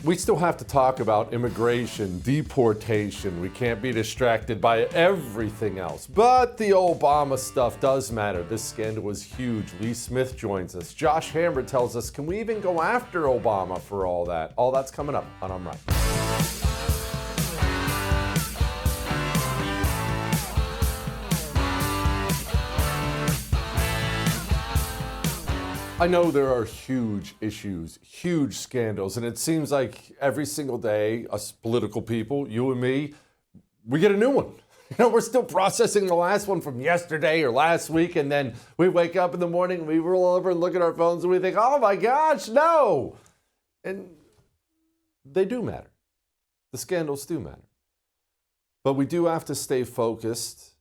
We still have to talk about immigration, deportation. We can't be distracted by everything else. But the Obama stuff does matter. This scandal was huge. Lee Smith joins us. Josh Hammer tells us, can we even go after Obama for all that? All that's coming up on I'm Right. I know there are huge issues, huge scandals, and it seems like every single day, us political people, you and me, we get a new one. You know, we're still processing the last one from yesterday or last week, and then we wake up in the morning, we roll over and look at our phones, and we think, oh my gosh, no! And they do matter. The scandals do matter. But we do have to stay focused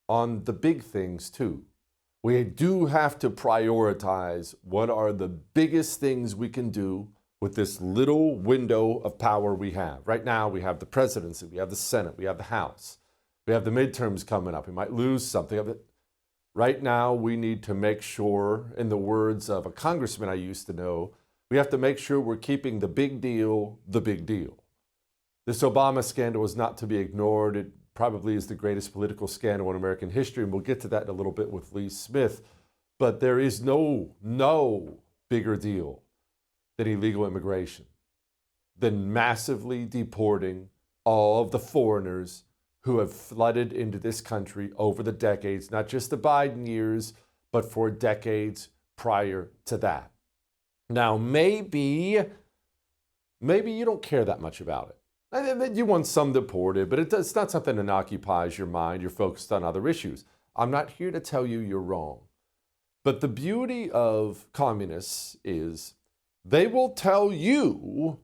on the big things too. We do have to prioritize what are the biggest things we can do with this little window of power we have. Right now, we have the presidency, we have the Senate, we have the House, we have the midterms coming up. We might lose something of it. Right now, we need to make sure, in the words of a congressman I used to know, we have to make sure we're keeping the big deal the big deal. This Obama scandal is not to be ignored. It probably is the greatest political scandal in American history, and we'll get to that in a little bit with Lee Smith. But there is no bigger deal than illegal immigration, than massively deporting all of the foreigners who have flooded into this country over the decades, not just the Biden years, but for decades prior to that. Now, maybe you don't care that much about it. You want some deported, but it's not something that occupies your mind. You're focused on other issues. I'm not here to tell you you're wrong. But the beauty of communists is they will tell you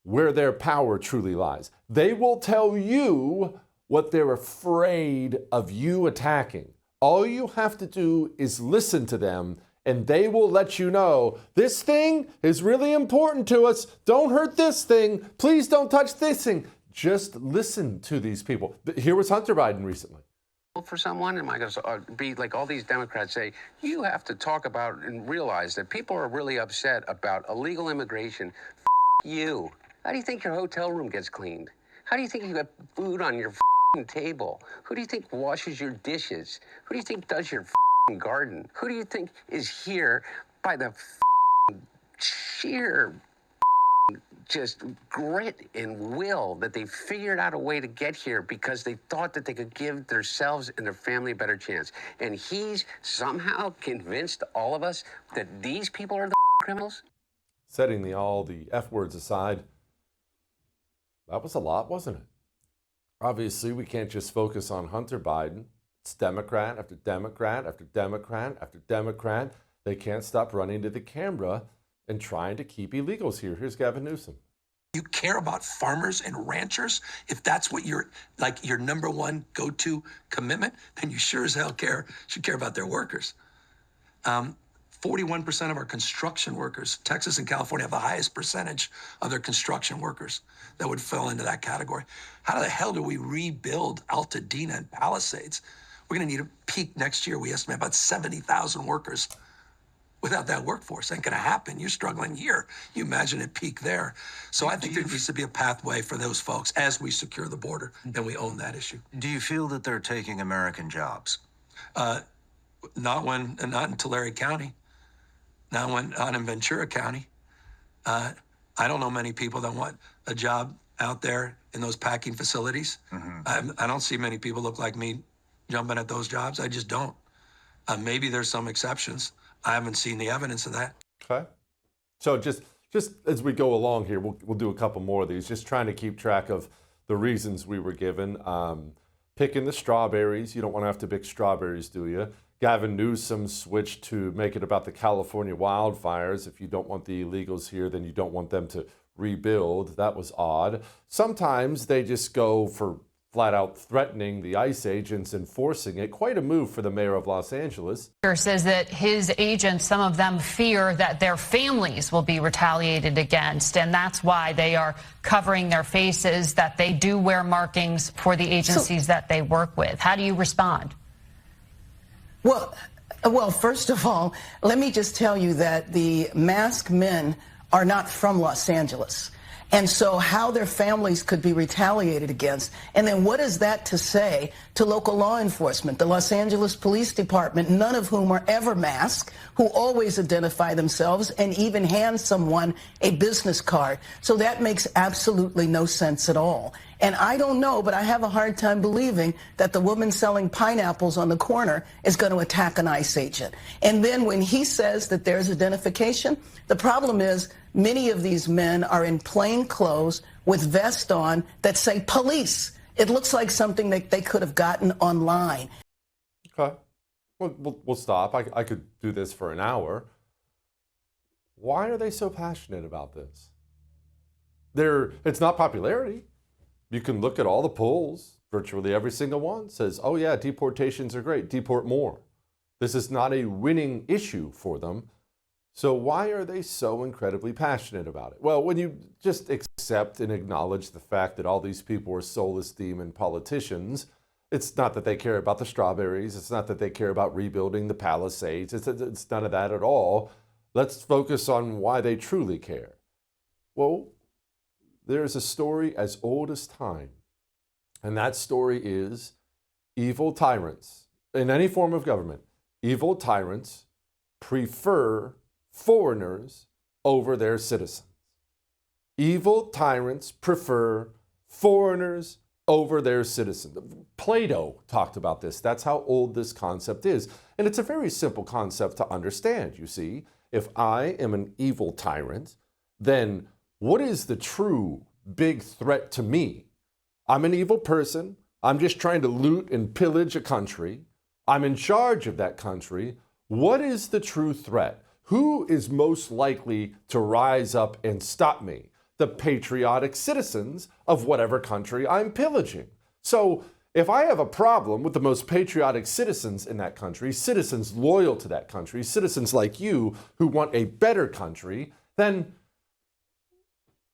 where their power truly lies. They will tell you what they're afraid of you attacking. All you have to do is listen to them, and they will let you know, this thing is really important to us. Don't hurt this thing. Please don't touch this thing. Just listen to these people. Here was Hunter Biden recently. For someone, am I going to be like all these Democrats say, you have to talk about and realize that people are really upset about illegal immigration. You. How do you think your hotel room gets cleaned? How do you think you got food on your table? Who do you think washes your dishes? Who do you think does your garden? Who do you think is here by the sheer just grit and will that they figured out a way to get here because they thought that they could give themselves and their family a better chance? And he's somehow convinced all of us that these people are the criminals? Setting all the F words aside, that was a lot, wasn't it? Obviously, we can't just focus on Hunter Biden. It's Democrat after Democrat after Democrat after Democrat. They can't stop running to the camera and trying to keep illegals here. Here's Gavin Newsom. You care about farmers and ranchers? If that's what your number one go-to commitment, then you sure as hell should care about their workers. 41% of our construction workers, Texas and California have the highest percentage of their construction workers that would fall into that category. How the hell do we rebuild Altadena and Palisades? We're going to need a peak next year. We estimate about 70,000 workers. Without that workforce, ain't going to happen. You're struggling here. You imagine a peak there. So I think there needs to be a pathway for those folks as we secure the border, and we own that issue. Do you feel that they're taking American jobs? Not in Tulare County. Not in Ventura County. I don't know many people that want a job out there in those packing facilities. Mm-hmm. I don't see many people look like me jumping at those jobs. I just don't. Maybe there's some exceptions. I haven't seen the evidence of that. Okay. So just as we go along here, we'll do a couple more of these, just trying to keep track of the reasons we were given. Picking the strawberries. You don't want to have to pick strawberries, do you? Gavin Newsom switched to make it about the California wildfires. If you don't want the illegals here, then you don't want them to rebuild. That was odd. Sometimes they just go for flat out threatening the ICE agents and forcing it. Quite a move for the mayor of Los Angeles. Says that his agents, some of them fear that their families will be retaliated against, and that's why they are covering their faces, that they do wear markings for the agencies that they work with. How do you respond? Well, first of all, let me just tell you that the masked men are not from Los Angeles. And so how their families could be retaliated against. And then what is that to say to local law enforcement, the Los Angeles Police Department, none of whom are ever masked, who always identify themselves and even hand someone a business card. So that makes absolutely no sense at all. And I don't know, but I have a hard time believing that the woman selling pineapples on the corner is going to attack an ICE agent. And then when he says that there's identification, the problem is many of these men are in plain clothes with vests on that say police. It looks like something that they could have gotten online. Okay. We'll stop. I could do this for an hour. Why are they so passionate about this? It's not popularity. You can look at all the polls. Virtually every single one says, oh yeah, deportations are great. Deport more. This is not a winning issue for them. So why are they so incredibly passionate about it? Well, when you just accept and acknowledge the fact that all these people are soulless demon politicians, it's not that they care about the strawberries. It's not that they care about rebuilding the Palisades. It's none of that at all. Let's focus on why they truly care. Well, there is a story as old as time, and that story is evil tyrants. In any form of government, evil tyrants prefer foreigners over their citizens. Evil tyrants prefer foreigners over their citizens. Plato talked about this. That's how old this concept is. And it's a very simple concept to understand, you see. If I am an evil tyrant, then what is the true big threat to me? I'm an evil person. I'm just trying to loot and pillage a country. I'm in charge of that country. What is the true threat? Who is most likely to rise up and stop me? The patriotic citizens of whatever country I'm pillaging. So if I have a problem with the most patriotic citizens in that country, citizens loyal to that country, citizens like you who want a better country, then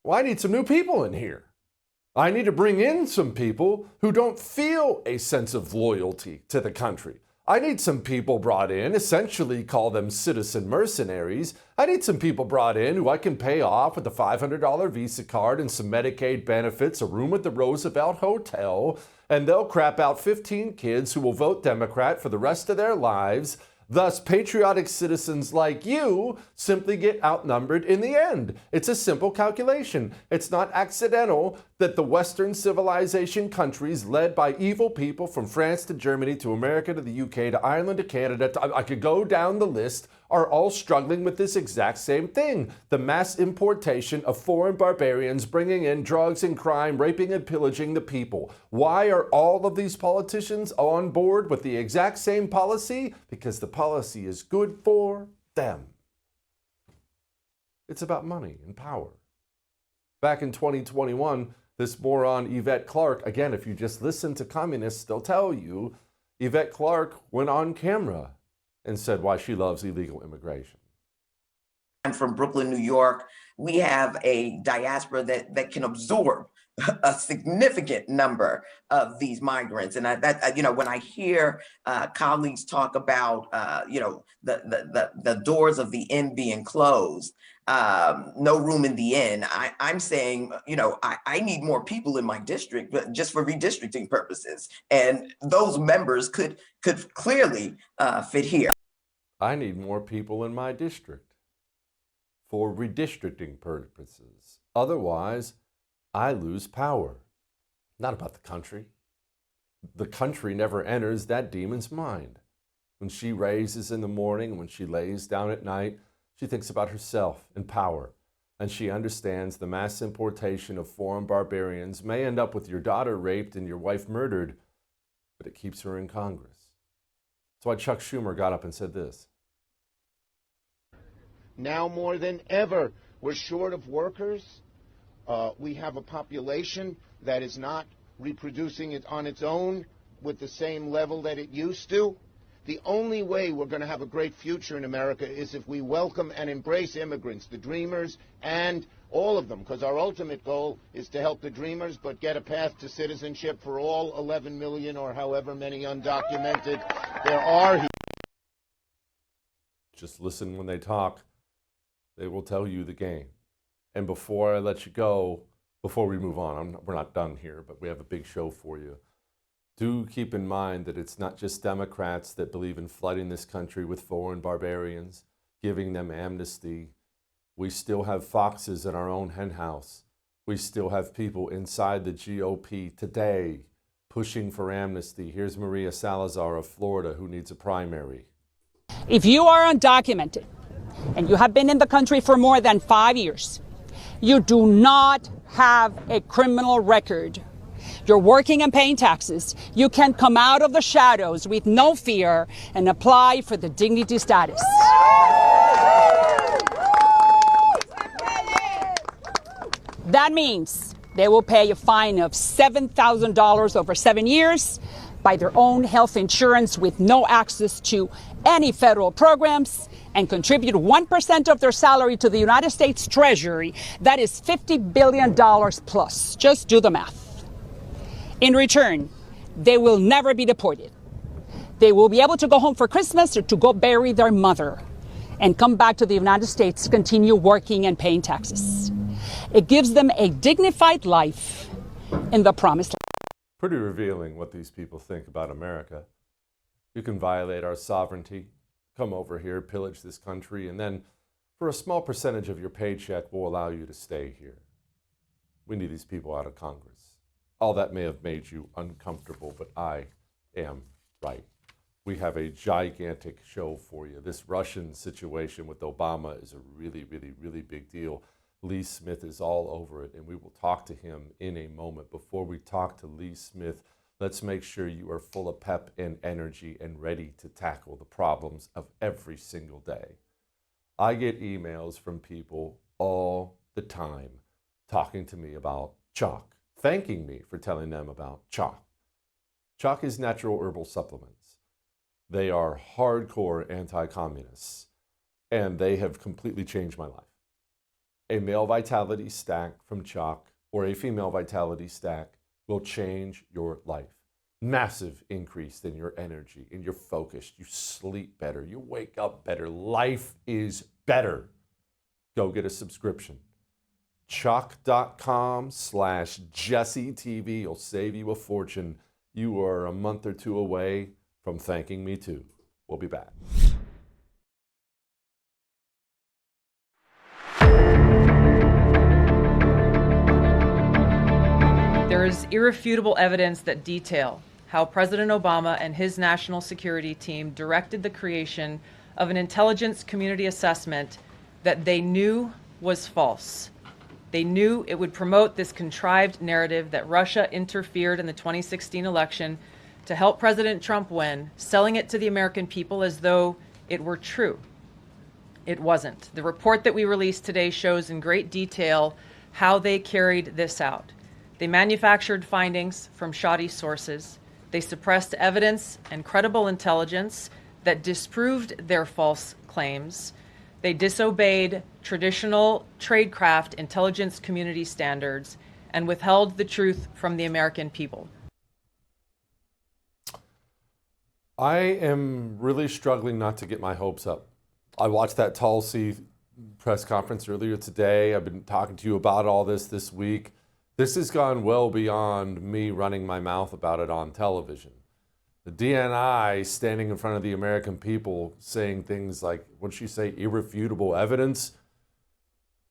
well, I need some new people in here. I need to bring in some people who don't feel a sense of loyalty to the country. I need some people brought in, essentially call them citizen mercenaries. I need some people brought in who I can pay off with a $500 Visa card and some Medicaid benefits, a room at the Roosevelt Hotel, and they'll crap out 15 kids who will vote Democrat for the rest of their lives. Thus, patriotic citizens like you simply get outnumbered in the end. It's a simple calculation. It's not accidental that the Western civilization countries led by evil people from France to Germany to America to the UK to Ireland to Canada, I could go down the list, are all struggling with this exact same thing. The mass importation of foreign barbarians bringing in drugs and crime, raping and pillaging the people. Why are all of these politicians on board with the exact same policy? Because the policy is good for them. It's about money and power. Back in 2021, this moron Yvette Clarke, again, if you just listen to communists, they'll tell you, Yvette Clarke went on camera and said why she loves illegal immigration. I'm from Brooklyn, New York. We have a diaspora that can absorb a significant number of these migrants. And when I hear colleagues talk about, the doors of the inn being closed, no room in the inn, I'm saying, I need more people in my district, but just for redistricting purposes. And those members could clearly fit here. I need more people in my district for redistricting purposes. Otherwise, I lose power. Not about the country. The country never enters that demon's mind. When she raises in the morning, when she lays down at night, she thinks about herself and power. And she understands the mass importation of foreign barbarians may end up with your daughter raped and your wife murdered, but it keeps her in Congress. That's why Chuck Schumer got up and said this. Now more than ever, we're short of workers. We have a population that is not reproducing it on its own with the same level that it used to. The only way we're going to have a great future in America is if we welcome and embrace immigrants, the dreamers, and all of them, because our ultimate goal is to help the dreamers, but get a path to citizenship for all 11 million or however many undocumented there are here. Just listen when they talk. They will tell you the game. And before I let you go, before we move on, we're not done here, but we have a big show for you. Do keep in mind that it's not just Democrats that believe in flooding this country with foreign barbarians, giving them amnesty. We still have foxes in our own henhouse. We still have people inside the GOP today pushing for amnesty. Here's Maria Salazar of Florida, who needs a primary. If you are undocumented and you have been in the country for more than 5 years, you do not have a criminal record. You're working and paying taxes. You can come out of the shadows with no fear and apply for the dignity status. That means they will pay a fine of $7,000 over 7 years, buy their own health insurance with no access to any federal programs, and contribute 1% of their salary to the United States Treasury. That is $50 billion plus. Just do the math. In return, they will never be deported. They will be able to go home for Christmas or to go bury their mother and come back to the United States to continue working and paying taxes. It gives them a dignified life in the promised land. Pretty revealing what these people think about America. You can violate our sovereignty, come over here, pillage this country, and then for a small percentage of your paycheck, we'll allow you to stay here. We need these people out of Congress. All that may have made you uncomfortable, but I am right. We have a gigantic show for you. This Russian situation with Obama is a really, really, really big deal. Lee Smith is all over it, and we will talk to him in a moment. Before we talk to Lee Smith, let's make sure you are full of pep and energy and ready to tackle the problems of every single day. I get emails from people all the time talking to me about chalk, thanking me for telling them about chalk. Chalk is natural herbal supplements. They are hardcore anti-communists, and they have completely changed my life. A male vitality stack from chalk or a female vitality stack will change your life. Massive increase in your energy, in your focus. You sleep better. You wake up better. Life is better. Go get a subscription. Chalk.com/JesseTV will save you a fortune. You are a month or two away from thanking me too. We'll be back. There is irrefutable evidence that detail how President Obama and his national security team directed the creation of an intelligence community assessment that they knew was false. They knew it would promote this contrived narrative that Russia interfered in the 2016 election to help President Trump win, selling it to the American people as though it were true. It wasn't. The report that we released today shows in great detail how they carried this out. They manufactured findings from shoddy sources. They suppressed evidence and credible intelligence that disproved their false claims. They disobeyed traditional tradecraft intelligence community standards and withheld the truth from the American people. I am really struggling not to get my hopes up. I watched that Tulsi press conference earlier today. I've been talking to you about all this week. This has gone well beyond me running my mouth about it on television. The DNI standing in front of the American people saying things like, what'd she say, irrefutable evidence?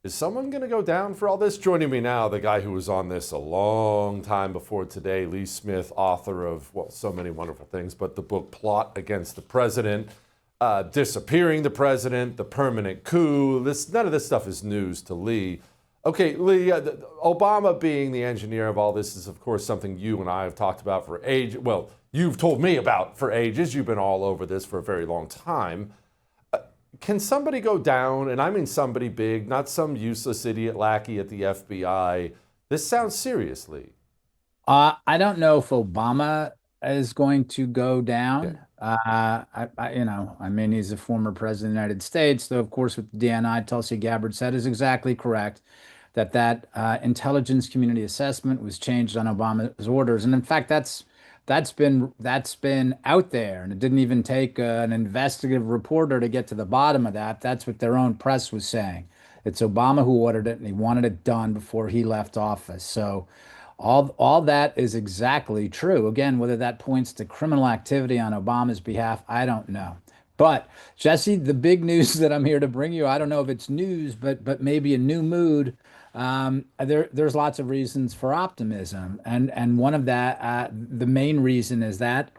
Is someone going to go down for all this? Joining me now, the guy who was on this a long time before today, Lee Smith, author of, well, so many wonderful things, but the book Plot Against the President, Disappearing the President, The Permanent Coup. None of this stuff is news to Lee. Okay, Lee, Obama being the engineer of all this is, of course, something you and I have talked about for ages. Well, you've told me about for ages. You've been all over this for a very long time. Can somebody go down, and I mean somebody big, not some useless idiot lackey at the FBI? This sounds serious, Lee. I don't know if Obama is going to go down. Yeah. I mean, he's a former president of the United States, though, of course, what the DNI, Tulsi Gabbard said is exactly correct, that intelligence community assessment was changed on Obama's orders. And in fact, that's been out there, and it didn't even take an investigative reporter to get to the bottom of that. That's what their own press was saying. It's Obama who ordered it, and he wanted it done before he left office. So all that is exactly true. Again, whether that points to criminal activity on Obama's behalf, I don't know. But Jesse, the big news that I'm here to bring you, I don't know if it's news, but maybe a new mood. There's lots of reasons for optimism, and one of that, the main reason is that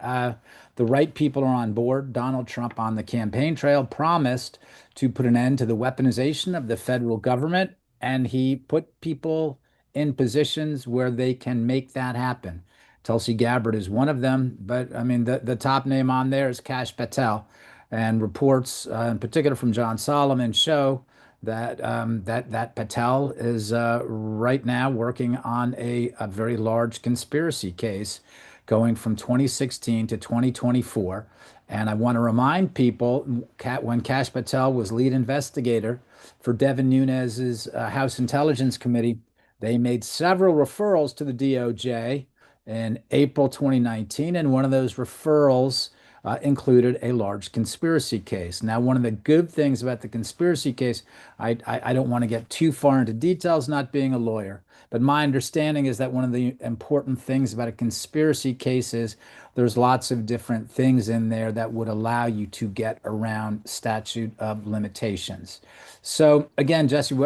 the right people are on board. Donald Trump on the campaign trail promised to put an end to the weaponization of the federal government, and he put people in positions where they can make that happen. Tulsi Gabbard is one of them, but I mean the top name on there is Kash Patel, and reports, in particular from John Solomon, show that that Patel is right now working on a very large conspiracy case going from 2016 to 2024. And I want to remind people, when Kash Patel was lead investigator for Devin Nunes's House Intelligence Committee, they made several referrals to the DOJ in April 2019, and one of those referrals included a large conspiracy case. Now, one of the good things about the conspiracy case, I don't want to get too far into details, not being a lawyer, but my understanding is that one of the important things about a conspiracy case is there's lots of different things in there that would allow you to get around statute of limitations. So again, Jesse,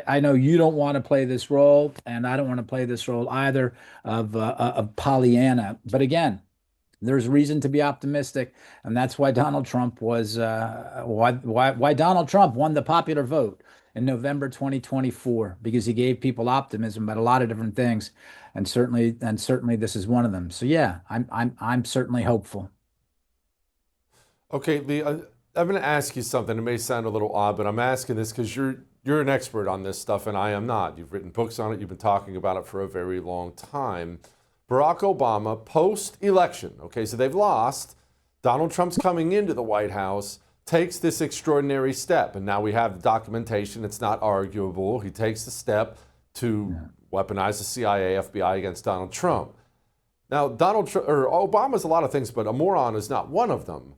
I know you don't want to play this role, and I don't want to play this role either of Pollyanna, but again, there's reason to be optimistic, and that's why Donald Trump was why Donald Trump won the popular vote in November 2024, because he gave people optimism about a lot of different things, and certainly this is one of them. So yeah, I'm certainly hopeful. Okay, Lee, I'm going to ask you something. It may sound a little odd, but I'm asking this because you're an expert on this stuff, and I am not. You've written books on it. You've been talking about it for a very long time. Barack Obama, post-election, okay, so they've lost. Donald Trump's coming into the White House, takes this extraordinary step, and now we have the documentation. It's not arguable. He takes the step to weaponize the CIA, FBI against Donald Trump. Now, Obama's a lot of things, but a moron is not one of them.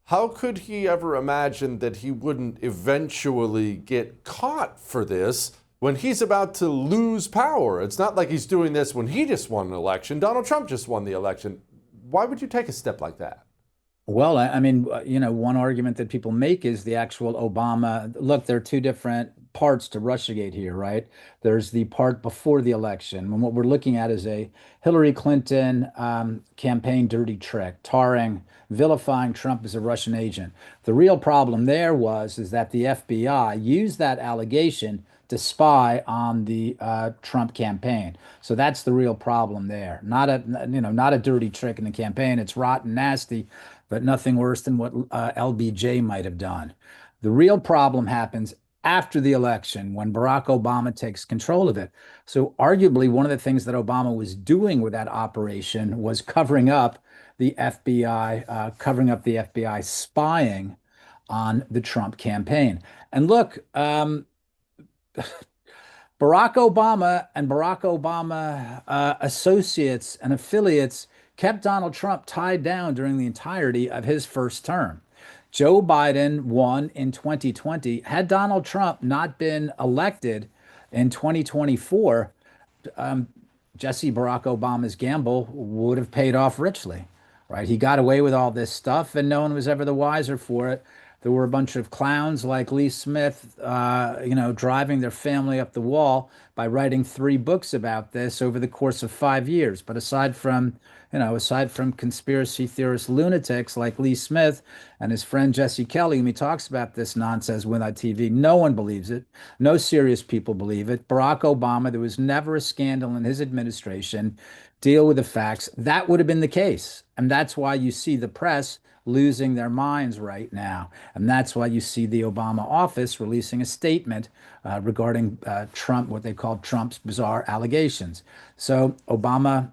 How could he ever imagine that he wouldn't eventually get caught for this when he's about to lose power? It's not like he's doing this when he just won an election. Donald Trump just won the election. Why would you take a step like that? Well, I mean, one argument that people make is the actual Obama. Look, there are two different parts to Russiagate here, right? There's the part before the election, and what we're looking at is a Hillary Clinton campaign dirty trick, vilifying Trump as a Russian agent. The real problem there is that the FBI used that allegation to spy on the Trump campaign. So that's the real problem there. Not a dirty trick in the campaign. It's rotten, nasty, but nothing worse than what LBJ might have done. The real problem happens after the election when Barack Obama takes control of it. So arguably one of the things that Obama was doing with that operation was covering up the FBI spying on the Trump campaign. And look, Barack Obama and Barack Obama associates and affiliates kept Donald Trump tied down during the entirety of his first term. Joe Biden won in 2020. Had Donald Trump not been elected in 2024, Jesse, Barack Obama's gamble would have paid off richly, right? He got away with all this stuff and no one was ever the wiser for it. There were a bunch of clowns like Lee Smith, driving their family up the wall by writing 3 books about this over the course of 5 years. But aside from conspiracy theorist lunatics like Lee Smith and his friend Jesse Kelly, whom he talks about this nonsense with on TV, no one believes it. No serious people believe it. Barack Obama, there was never a scandal in his administration. Deal with the facts. That would have been the case. And that's why you see the press losing their minds right now. And that's why you see the Obama office releasing a statement regarding Trump, what they call Trump's bizarre allegations. So Obama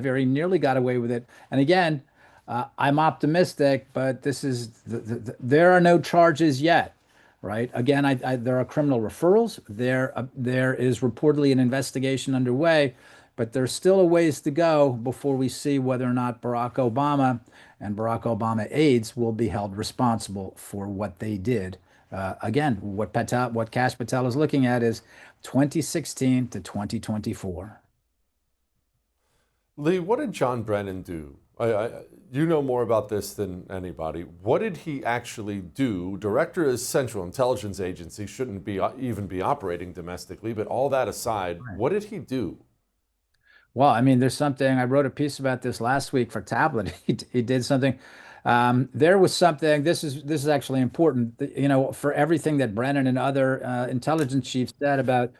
very nearly got away with it. And again, I'm optimistic, but there are no charges yet, right? Again, there are criminal referrals. There is reportedly an investigation underway, but there's still a ways to go before we see whether or not Barack Obama and Barack Obama aides will be held responsible for what they did Again, what Kash Patel is looking at is 2016 to 2024. Lee, what did John Brennan do? You know more about this than anybody. What did he actually do? Director of Central Intelligence Agency shouldn't even be operating domestically, but all that aside, what did he do? Well, I mean, there's something, I wrote a piece about this last week for Tablet. He did something. There was something, this is actually important, you know, for everything that Brennan and other intelligence chiefs said about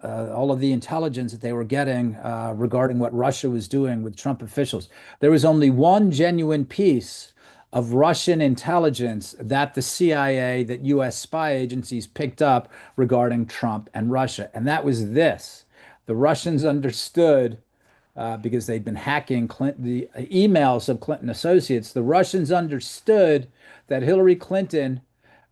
all of the intelligence that they were getting regarding what Russia was doing with Trump officials. There was only one genuine piece of Russian intelligence that the CIA, that U.S. spy agencies picked up regarding Trump and Russia, and that was this. The Russians understood, because they'd been hacking the emails of Clinton associates, the Russians understood that Hillary Clinton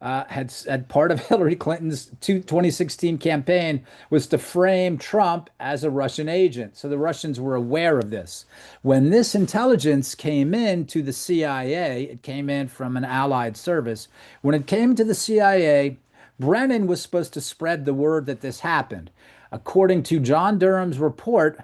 had part of Hillary Clinton's 2016 campaign was to frame Trump as a Russian agent. So the Russians were aware of this. When this intelligence came in to the CIA, it came in from an allied service. When it came to the CIA, Brennan was supposed to spread the word that this happened. According to John Durham's report,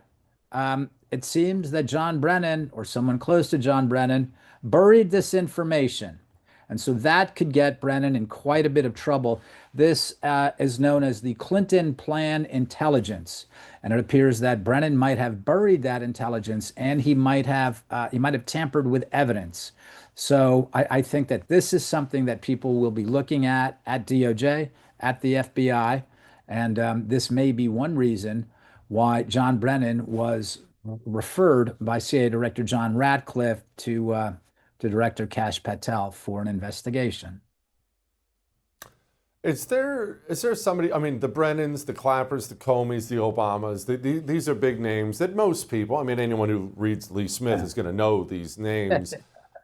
it seems that John Brennan, or someone close to John Brennan, buried this information. And so that could get Brennan in quite a bit of trouble. This is known as the Clinton Plan intelligence. And it appears that Brennan might have buried that intelligence, and he might have tampered with evidence. So I think that this is something that people will be looking at DOJ, at the FBI. And this may be one reason why John Brennan was referred by CIA Director John Ratcliffe to Director Kash Patel for an investigation. Is there somebody, I mean, the Brennans, the Clappers, the Comeys, the Obamas, these are big names that most people, I mean, anyone who reads Lee Smith is going to know these names.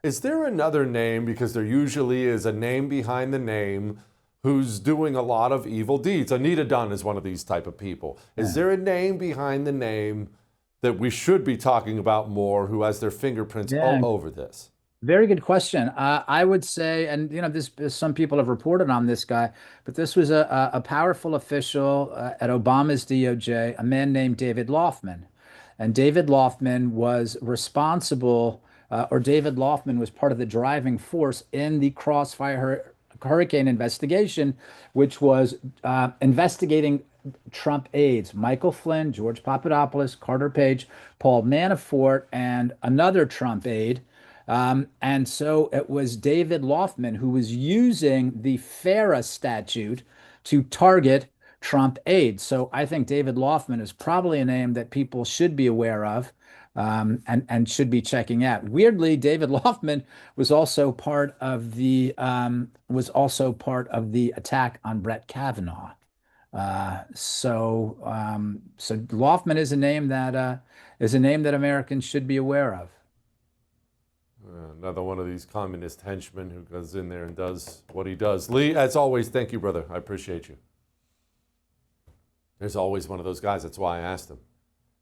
Is there another name, because there usually is a name behind the name, who's doing a lot of evil deeds? Anita Dunn is one of these type of people. Is there a name behind the name that we should be talking about more, who has their fingerprints all over this? Very good question. I would say, and you know, some people have reported on this guy, but this was a powerful official at Obama's DOJ, a man named David Loffman. And David Loffman was responsible, or David Loffman was part of the driving force in the Crossfire Hurricane investigation, which was investigating Trump aides, Michael Flynn, George Papadopoulos, Carter Page, Paul Manafort, and another Trump aide. And so it was David Loffman who was using the FARA statute to target Trump aides. So I think David Loffman is probably a name that people should be aware of, and should be checking out. Weirdly, David Loffman was also part of the attack on Brett Kavanaugh. So Loffman is a name that Americans should be aware of. Another one of these communist henchmen who goes in there and does what he does. Lee, as always, thank you, brother. I appreciate you. There's always one of those guys. That's why I asked him.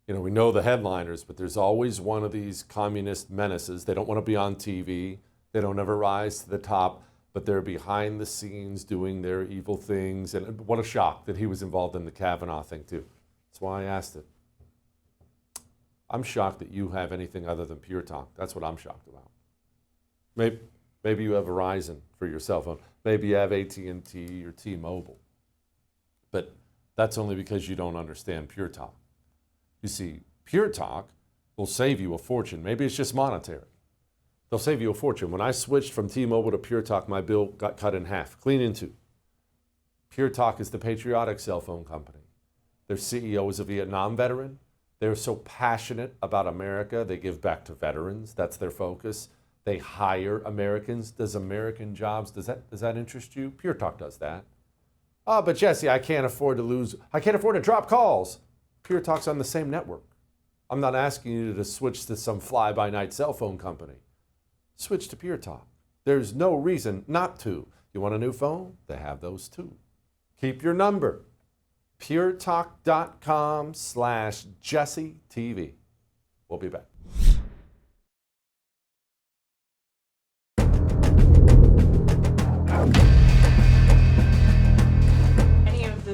You know, we know the headliners, but there's always one of these communist menaces. They don't want to be on TV. They don't ever rise to the top, but they're behind the scenes doing their evil things. And what a shock that he was involved in the Kavanaugh thing, too. That's why I asked it. I'm shocked that you have anything other than Pure Talk. That's what I'm shocked about. Maybe you have Verizon for your cell phone. Maybe you have AT&T or T-Mobile. But that's only because you don't understand Pure Talk. You see, Pure Talk will save you a fortune. Maybe it's just monetary. They'll save you a fortune. When I switched from T-Mobile to Pure Talk, my bill got cut in half, clean in two. Pure Talk is the patriotic cell phone company. Their CEO is a Vietnam veteran. They're so passionate about America, they give back to veterans. That's their focus. They hire Americans. Does American jobs, does that interest you? Pure Talk does that. Oh, but Jesse, I can't afford to drop calls. Pure Talk's on the same network. I'm not asking you to switch to some fly-by-night cell phone company. Switch to Pure Talk. There's no reason not to. You want a new phone? They have those too. Keep your number. puretalk.com/JesseTV. We'll be back.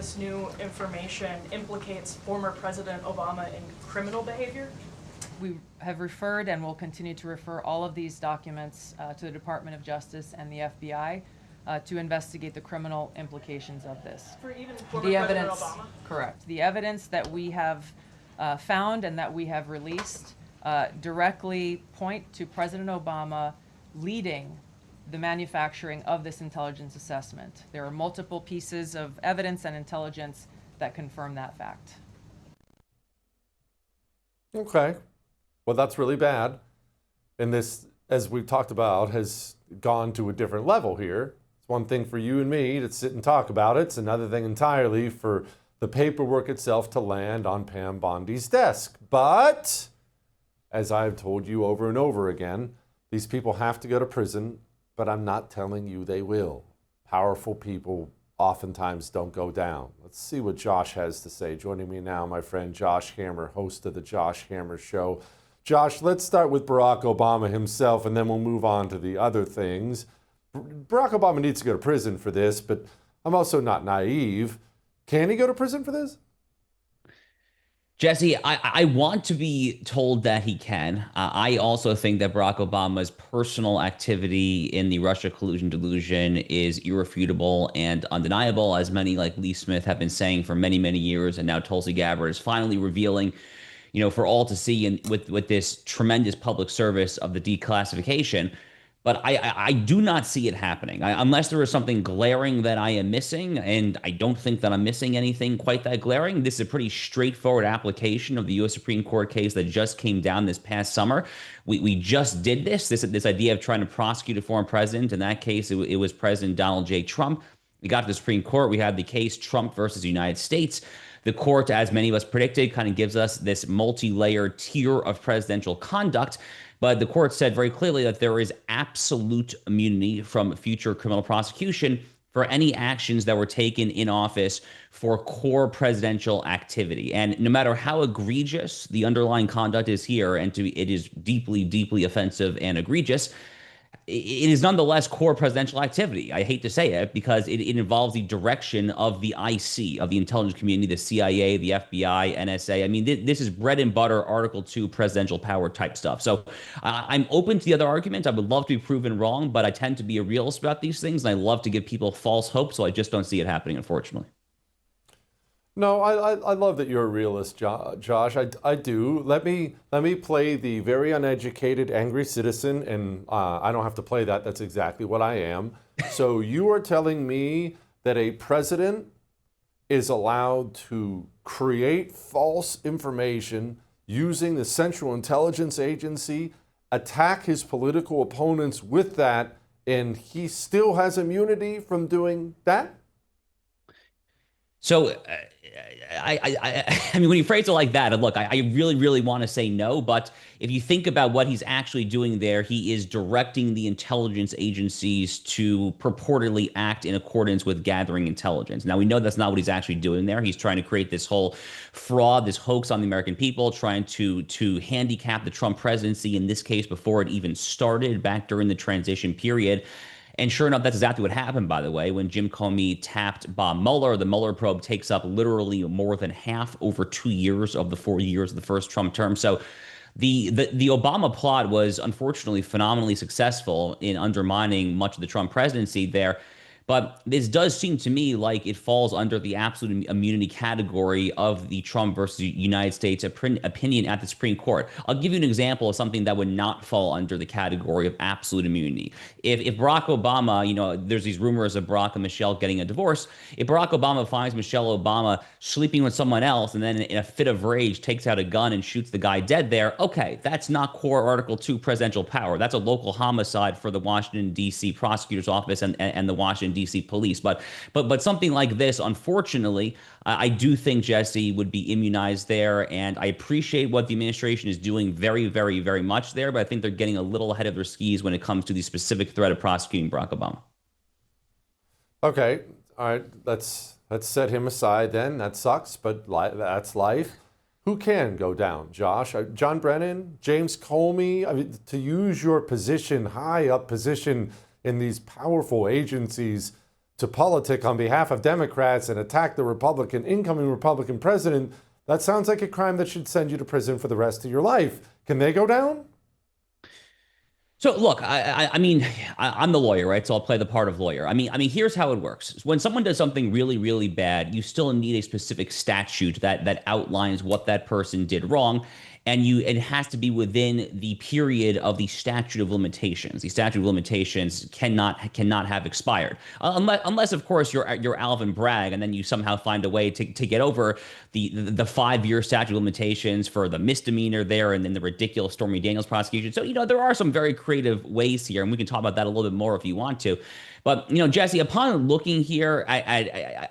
this new information implicates former President Obama in criminal behavior? We have referred and will continue to refer all of these documents to the Department of Justice and the FBI to investigate the criminal implications of this. For even former The President evidence, Obama? correct. The evidence that we have found and that we have released directly point to President Obama leading the manufacturing of this intelligence assessment. There are multiple pieces of evidence and intelligence that confirm that fact. Okay. Well, that's really bad. And this, as we've talked about, has gone to a different level here. It's one thing for you and me to sit and talk about it. It's another thing entirely for the paperwork itself to land on Pam Bondi's desk. But, as I've told you over and over again, these people have to go to prison, but I'm not telling you they will. Powerful people oftentimes don't go down. Let's see what Josh has to say. Joining me now, my friend Josh Hammer, host of the Josh Hammer Show. Josh, let's start with Barack Obama himself, and then we'll move on to the other things. Barack Obama needs to go to prison for this, but I'm also not naive. Can he go to prison for this? Jesse, I want to be told that he can. I also think that Barack Obama's personal activity in the Russia collusion delusion is irrefutable and undeniable, as many like Lee Smith have been saying for many, many years. And now Tulsi Gabbard is finally revealing, for all to see, and with this tremendous public service of the declassification. But I do not see it happening unless there is something glaring that I am missing. And I don't think that I'm missing anything quite that glaring. This is a pretty straightforward application of the U.S. Supreme Court case that just came down this past summer. We just did this idea of trying to prosecute a former president. In that case, it was President Donald J. Trump. We got to the Supreme Court. We had the case Trump versus the United States. The court, as many of us predicted, kind of gives us this multi-layered tier of presidential conduct. But the court said very clearly that there is absolute immunity from future criminal prosecution for any actions that were taken in office for core presidential activity. And no matter how egregious the underlying conduct is here, and it is deeply, deeply offensive and egregious, it is nonetheless core presidential activity. I hate to say it because it involves the direction of the IC, of the intelligence community, the CIA, the FBI, NSA. I mean, this is bread and butter Article 2 presidential power type stuff. So I'm open to the other arguments. I would love to be proven wrong, but I tend to be a realist about these things, and I love to give people false hope, so I just don't see it happening, unfortunately. No, I love that you're a realist, Josh. I do. Let me play the very uneducated, angry citizen, and I don't have to play that. That's exactly what I am. So you are telling me that a president is allowed to create false information using the Central Intelligence Agency, attack his political opponents with that, and he still has immunity from doing that? So, I mean, when you phrase it like that, and look, I really, really want to say no, but if you think about what he's actually doing there, he is directing the intelligence agencies to purportedly act in accordance with gathering intelligence. Now, we know that's not what he's actually doing there. He's trying to create this whole fraud, this hoax on the American people, trying to handicap the Trump presidency, in this case, before it even started, back during the transition period. And sure enough, that's exactly what happened, by the way, when Jim Comey tapped Bob Mueller. The Mueller probe takes up literally more than half, over 2 years of the 4 years of the first Trump term. So the Obama plot was unfortunately phenomenally successful in undermining much of the Trump presidency there. But this does seem to me like it falls under the absolute immunity category of the Trump versus United States opinion at the Supreme Court. I'll give you an example of something that would not fall under the category of absolute immunity. If Barack Obama, there's these rumors of Barack and Michelle getting a divorce. If Barack Obama finds Michelle Obama sleeping with someone else and then in a fit of rage takes out a gun and shoots the guy dead there, okay, that's not core Article 2 presidential power. That's a local homicide for the Washington, D.C. prosecutor's office and the Washington, D.C. police. But something like this, unfortunately, I do think Jesse would be immunized there. And I appreciate what the administration is doing very, very, very much there. But I think they're getting a little ahead of their skis when it comes to the specific threat of prosecuting Barack Obama. Okay. All right. Let's set him aside then. That sucks, but that's life. Who can go down, Josh? John Brennan, James Comey? I mean, to use your position, high up position in these powerful agencies, to politic on behalf of Democrats and attack the incoming Republican president, that sounds like a crime that should send you to prison for the rest of your life. Can they go down? So look, I mean, I'm the lawyer, right? So I'll play the part of lawyer. I mean, here's how it works. When someone does something really, really bad, you still need a specific statute that outlines what that person did wrong. And it has to be within the period of the statute of limitations. The statute of limitations cannot have expired, unless of course you're Alvin Bragg, and then you somehow find a way to get over the 5-year statute of limitations for the misdemeanor there, and then the ridiculous Stormy Daniels prosecution. So there are some very creative ways here, and we can talk about that a little bit more if you want to. But, Jesse, upon looking here, I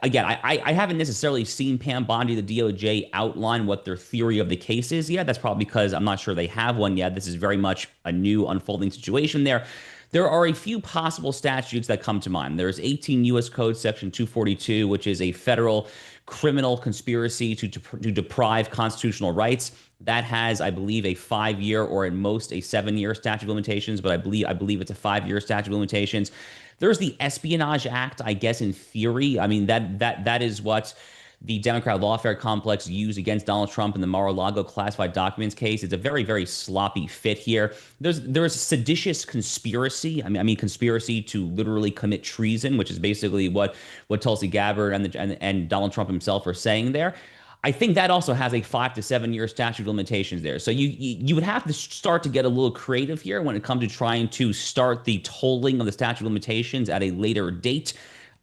haven't necessarily seen Pam Bondi, the DOJ, outline what their theory of the case is yet. That's probably because I'm not sure they have one yet. This is very much a new unfolding situation there. There are a few possible statutes that come to mind. There's 18 U.S. Code Section 242, which is a federal criminal conspiracy to deprive constitutional rights. That has, I believe, a 5-year or at most a 7-year statute of limitations, but I believe it's a 5-year statute of limitations. There's the Espionage Act, I guess, in theory. I mean, that is what the Democrat lawfare complex used against Donald Trump in the Mar-a-Lago classified documents case. It's a very, very sloppy fit here. There's seditious conspiracy. I mean, conspiracy to literally commit treason, which is basically what Tulsi Gabbard and Donald Trump himself are saying there. I think that also has a 5 to 7 year statute of limitations there. So you would have to start to get a little creative here when it comes to trying to start the tolling of the statute of limitations at a later date.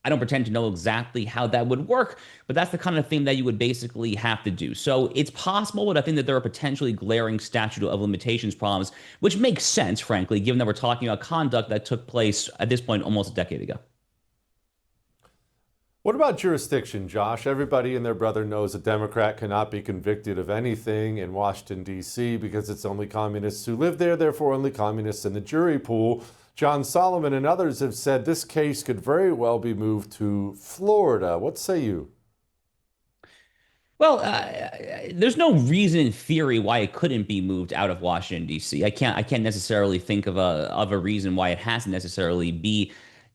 I don't pretend to know exactly how that would work, but that's the kind of thing that you would basically have to do. So it's possible, but I think that there are potentially glaring statute of limitations problems, which makes sense, frankly, given that we're talking about conduct that took place at this point almost a decade ago. What about jurisdiction, Josh? Everybody and their brother knows a Democrat cannot be convicted of anything in Washington, D.C. because it's only communists who live there, therefore only communists in the jury pool. John Solomon and others have said this case could very well be moved to Florida. What say you? Well, there's no reason in theory why it couldn't be moved out of Washington, D.C. I can't necessarily think of a reason why it has to necessarily be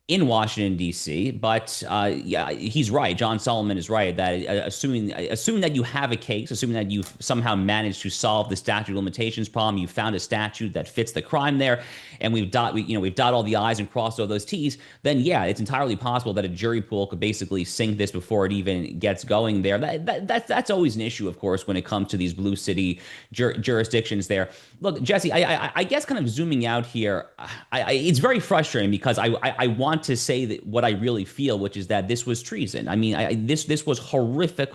in Washington, D.C., but yeah, he's right. John Solomon is right that assuming that you have a case, assuming that you've somehow managed to solve the statute of limitations problem, you found a statute that fits the crime there, and we've dot all the I's and crossed all those T's, then yeah, it's entirely possible that a jury pool could basically sink this before it even gets going there. That's always an issue, of course, when it comes to these blue city jurisdictions there. Look, Jesse, I guess kind of zooming out here, it's very frustrating because I want to say that what I really feel, which is that this was treason. I mean, this was horrific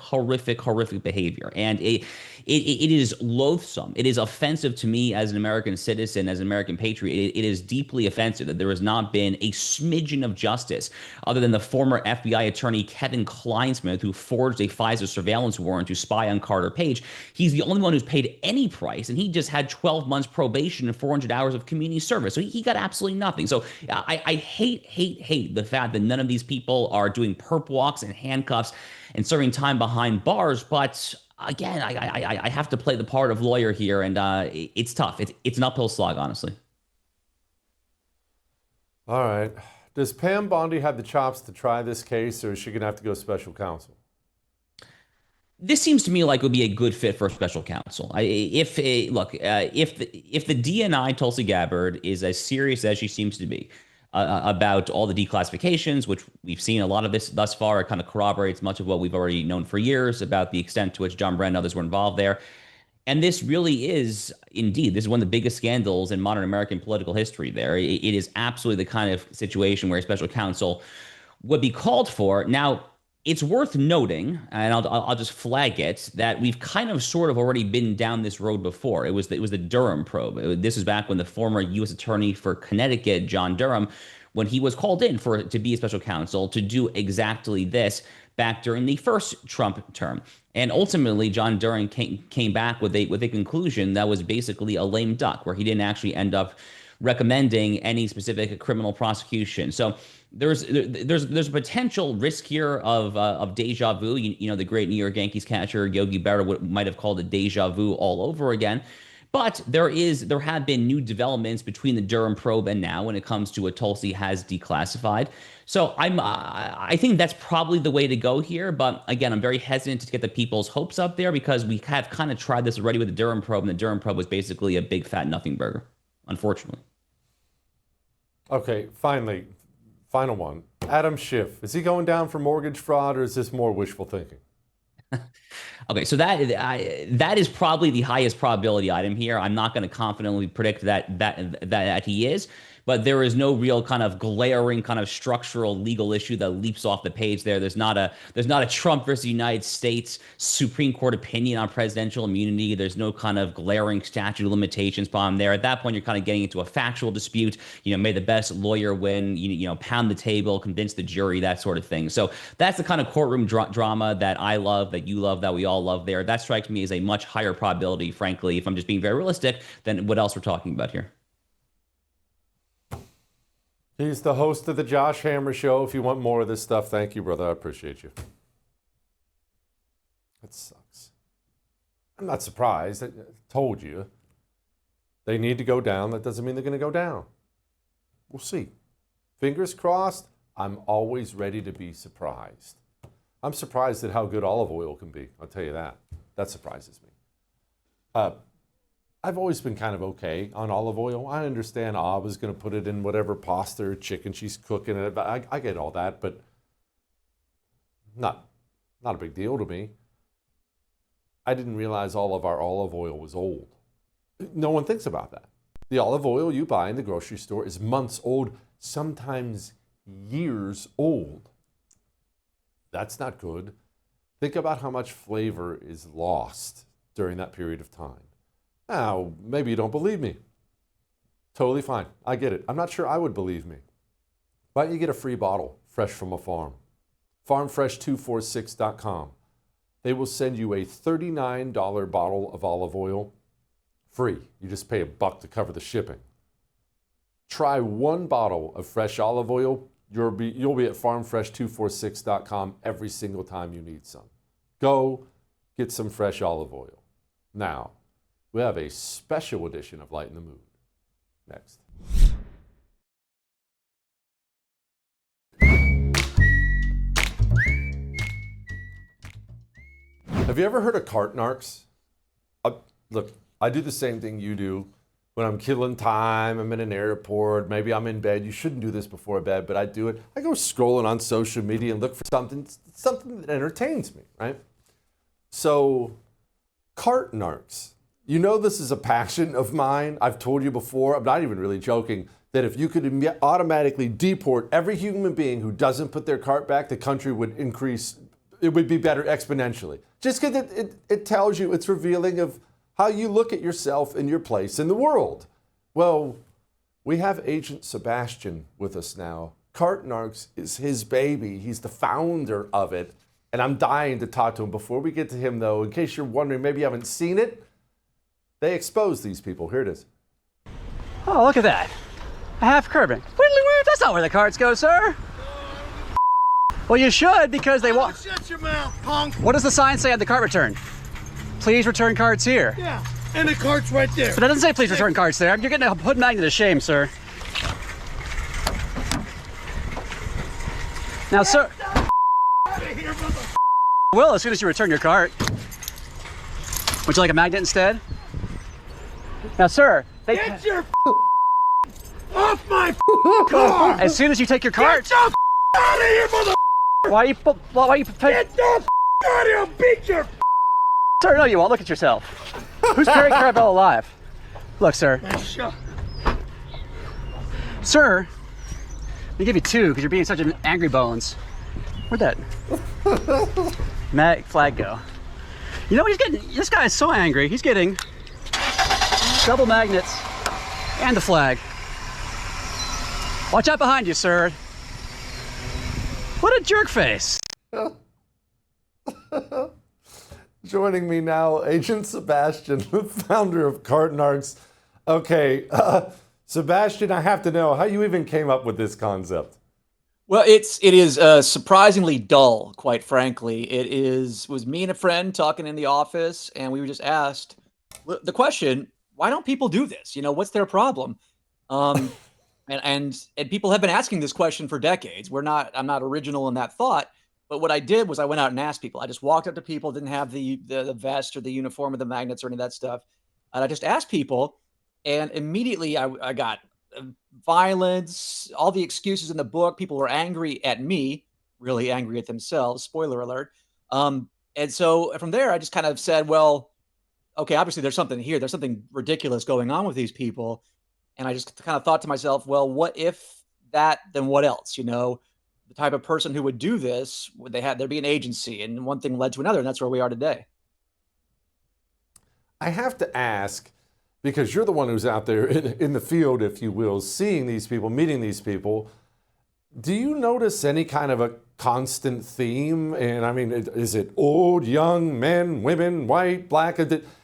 behavior, and it is loathsome. It is offensive to me as an American citizen, as an American patriot. It is deeply offensive that there has not been a smidgen of justice other than the former FBI attorney Kevin Kleinsmith, who forged a FISA surveillance warrant to spy on Carter Page. He's the only one who's paid any price, and he just had 12 months probation and 400 hours of community service. So he got absolutely nothing. So I hate the fact that none of these people are doing perp walks and handcuffs and serving time behind bars. But again, I have to play the part of lawyer here, and it's tough. It's an uphill slog, honestly. All right. Does Pam Bondi have the chops to try this case, or is she going to have to go special counsel? This seems to me like it would be a good fit for special counsel. If the DNI Tulsi Gabbard is as serious as she seems to be about all the declassifications, which we've seen a lot of this thus far, it kind of corroborates much of what we've already known for years about the extent to which John Brennan and others were involved there. And this really is, indeed, this is one of the biggest scandals in modern American political history there. It is absolutely the kind of situation where a special counsel would be called for. Now, it's worth noting, and I'll just flag it, that we've kind of sort of already been down this road before. It was the Durham probe. This was back when the former U.S. Attorney for Connecticut, John Durham, when he was called in to be a special counsel to do exactly this back during the first Trump term. And ultimately, John Durham came back with a conclusion that was basically a lame duck, where he didn't actually end up recommending any specific criminal prosecution. So there's a potential risk here of deja vu. You know, the great New York Yankees catcher Yogi Berra might have called it deja vu all over again. But there have been new developments between the Durham probe and now when it comes to what Tulsi has declassified. So I think that's probably the way to go here. But again, I'm very hesitant to get the people's hopes up there because we have kind of tried this already with the Durham probe, and the Durham probe was basically a big fat nothing burger, unfortunately. Okay, final one. Adam Schiff, is he going down for mortgage fraud, or is this more wishful thinking? Okay, so that is probably the highest probability item here. I'm not going to confidently predict that he is, but there is no real kind of glaring kind of structural legal issue that leaps off the page there. There's not a Trump versus United States Supreme Court opinion on presidential immunity. There's no kind of glaring statute of limitations problem there. At that point, you're kind of getting into a factual dispute. May the best lawyer win. Pound the table, convince the jury, that sort of thing. So that's the kind of courtroom drama that I love, that you love, that we all love there. That strikes me as a much higher probability, frankly, if I'm just being very realistic, than what else we're talking about here. He's the host of the Josh Hammer Show. If you want more of this stuff, thank you, brother. I appreciate you. That sucks. I'm not surprised. I told you. They need to go down. That doesn't mean they're going to go down. We'll see. Fingers crossed. I'm always ready to be surprised. I'm surprised at how good olive oil can be. I'll tell you that. That surprises me. I've always been kind of okay on olive oil. I understand was going to put it in whatever pasta or chicken she's cooking it. I get all that, but not a big deal to me. I didn't realize all of our olive oil was old. No one thinks about that. The olive oil you buy in the grocery store is months old, sometimes years old. That's not good. Think about how much flavor is lost during that period of time. Now, maybe you don't believe me. Totally fine. I get it. I'm not sure I would believe me. Why don't you get a free bottle, fresh from a farm? Farmfresh246.com. They will send you a $39 bottle of olive oil free. You just pay $1 to cover the shipping. Try one bottle of fresh olive oil. You'll be at farmfresh246.com every single time you need some. Go get some fresh olive oil. Now, we have a special edition of Lighten the Mood. Next. Have you ever heard of Cart Narcs? Look, I do the same thing you do. When I'm killing time, I'm in an airport, maybe I'm in bed. You shouldn't do this before bed, but I do it. I go scrolling on social media and look for something that entertains me, right? So, Cart Narcs. You know this is a passion of mine. I've told you before, I'm not even really joking, that if you could automatically deport every human being who doesn't put their cart back, the country would increase, it would be better exponentially. Just because it tells you, it's revealing of how you look at yourself and your place in the world. Well, we have Agent Sebastian with us now. Cart Narcs is his baby. He's the founder of it. And I'm dying to talk to him. Before we get to him, though, in case you're wondering, maybe you haven't seen it, they expose these people. Here it is. Oh, look at that. A half curbing. That's not where the carts go, sir. Well, you should, because they want. Shut your mouth, punk. What does the sign say at the cart return? Please return carts here. Yeah, and the cart's right there. But it doesn't say please return carts there. You're getting a hood magnet to shame, sir. Now, sir. Well, as soon as you return your cart. Would you like a magnet instead? Now, sir. Get your off my car! As soon as you take your cart. Get the out of here, mother. Why are you Get the out of here! I'll beat your. Sir, no, you won't. Look at yourself. Who's carrying Carabelle alive? Look, sir. Sir, let me give you two because you're being such an angry bones. Where'd that flag go? You know what he's getting? This guy is so angry. He's getting double magnets and the flag. Watch out behind you, sir. What a jerk face. Joining me now, Agent Sebastian, the founder of Cart Narcs. Okay, Sebastian, I have to know how you even came up with this concept. Well, it is surprisingly dull, quite frankly. Was me and a friend talking in the office, and we were just asked the question: why don't people do this? What's their problem? And people have been asking this question for decades. I'm not original in that thought, but what I did was I went out and asked people. I just walked up to people, didn't have the vest or the uniform or the magnets or any of that stuff. And I just asked people, and immediately I got violence, all the excuses in the book. People were angry at me, really angry at themselves. Spoiler alert. And so from there, I just kind of said, well, okay, obviously there's something here. There's something ridiculous going on with these people. And I just kind of thought to myself, well, what if that, then what else? The type of person who would do this, there'd be an agency, and one thing led to another, and that's where we are today. I have to ask, because you're the one who's out there in the field, if you will, seeing these people, meeting these people. Do you notice any kind of a constant theme? And I mean, is it old, young, men, women, white, black?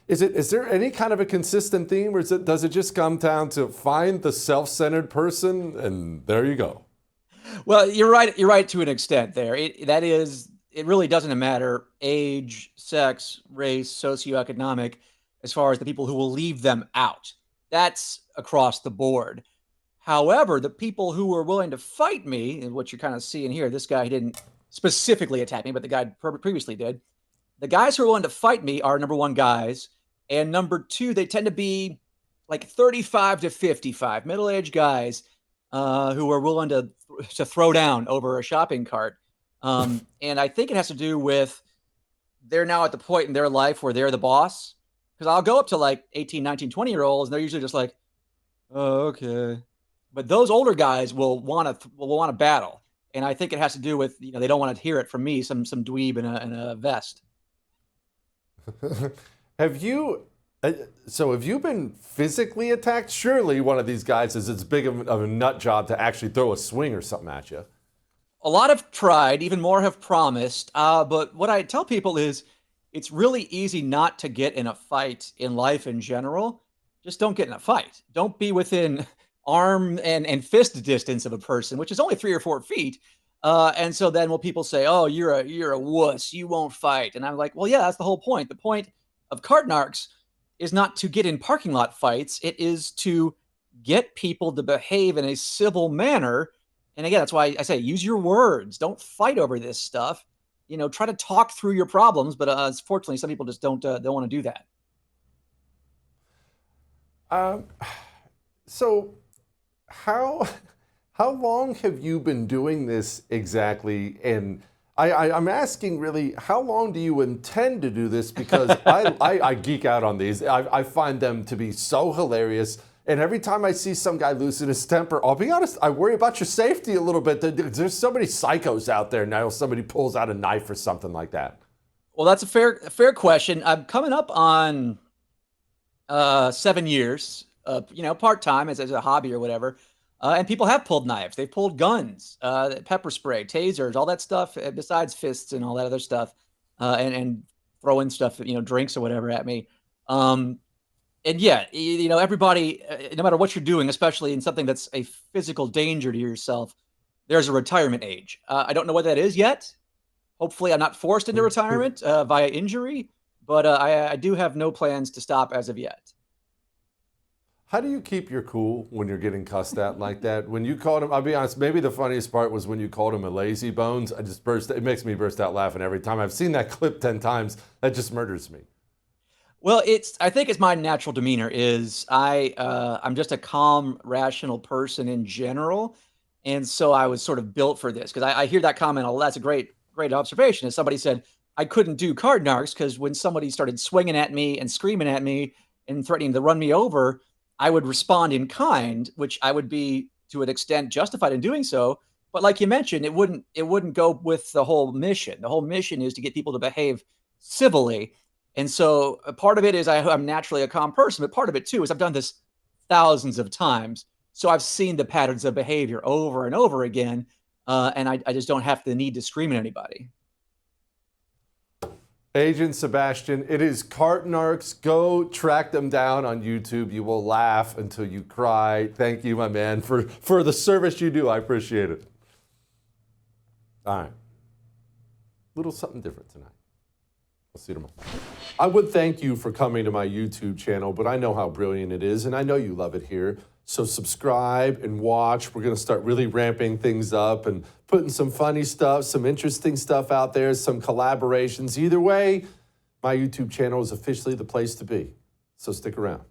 Is there any kind of a consistent theme, or does it just come down to find the self-centered person and there you go? Well, you're right. You're right to an extent there. It really doesn't matter age, sex, race, socioeconomic, as far as the people who will leave them out. That's across the board. However, the people who were willing to fight me, and what you're kind of seeing here, this guy didn't specifically attack me, but the guy previously did. The guys who are willing to fight me are, number one, guys. And number two, they tend to be like 35 to 55, middle-aged guys who are willing to throw down over a shopping cart. And I think it has to do with they're now at the point in their life where they're the boss. Because I'll go up to like 18, 19, 20-year-olds, and they're usually just like, oh, okay. But those older guys will want to battle. And I think it has to do with, they don't want to hear it from me, some dweeb in a vest. Have you been physically attacked? Surely one of these guys is as big of a nut job to actually throw a swing or something at you. A lot have tried, even more have promised. But what I tell people is it's really easy not to get in a fight in life in general. Just don't get in a fight. Don't be within arm and fist distance of a person, which is only 3 or 4 feet. And so then when people say, oh, you're a wuss, you won't fight. And I'm like, well, yeah, that's the whole point. The point of Cart Narcs is not to get in parking lot fights. It is to get people to behave in a civil manner. And again, that's why I say use your words. Don't fight over this stuff. Try to talk through your problems. But unfortunately, some people just don't want to do that. So how long have you been doing this exactly? And I'm asking really, how long do you intend to do this? Because I geek out on these. I find them to be so hilarious. And every time I see some guy losing his temper, I'll be honest, I worry about your safety a little bit. There's so many psychos out there now. Somebody pulls out a knife or something like that. Well, that's a fair question. I'm coming up on 7 years, part-time as a hobby or whatever. And people have pulled knives. They've pulled guns, pepper spray, tasers, all that stuff, besides fists and all that other stuff, and throwing stuff, drinks or whatever at me. And yeah, everybody, no matter what you're doing, especially in something that's a physical danger to yourself, there's a retirement age. I don't know what that is yet. Hopefully I'm not forced into retirement via injury, but I do have no plans to stop as of yet. How do you keep your cool when you're getting cussed at like that? When you called him, I'll be honest, maybe the funniest part was when you called him a lazy bones. It makes me burst out laughing every time. I've seen that clip 10 times. That just murders me. Well, I think it's my natural demeanor is I'm just a calm, rational person in general. And so I was sort of built for this because I hear that comment. Oh, that's a great observation. As somebody said, I couldn't do Cart Narcs because when somebody started swinging at me and screaming at me and threatening to run me over, I would respond in kind, which I would be to an extent justified in doing so. But like you mentioned, it wouldn't go with the whole mission. The whole mission is to get people to behave civilly. And so a part of it is I'm naturally a calm person, but part of it too is I've done this thousands of times. So I've seen the patterns of behavior over and over again. And I just don't have the need to scream at anybody. Agent Sebastian, it is Cart Narcs. Go track them down on YouTube. You will laugh until you cry. Thank you, my man, for the service you do. I appreciate it. All right. Little something different tonight. I'll see you tomorrow. I would thank you for coming to my YouTube channel, but I know how brilliant it is, and I know you love it here. So subscribe and watch. We're going to start really ramping things up and putting some funny stuff, some interesting stuff out there, some collaborations. Either way, my YouTube channel is officially the place to be. So stick around.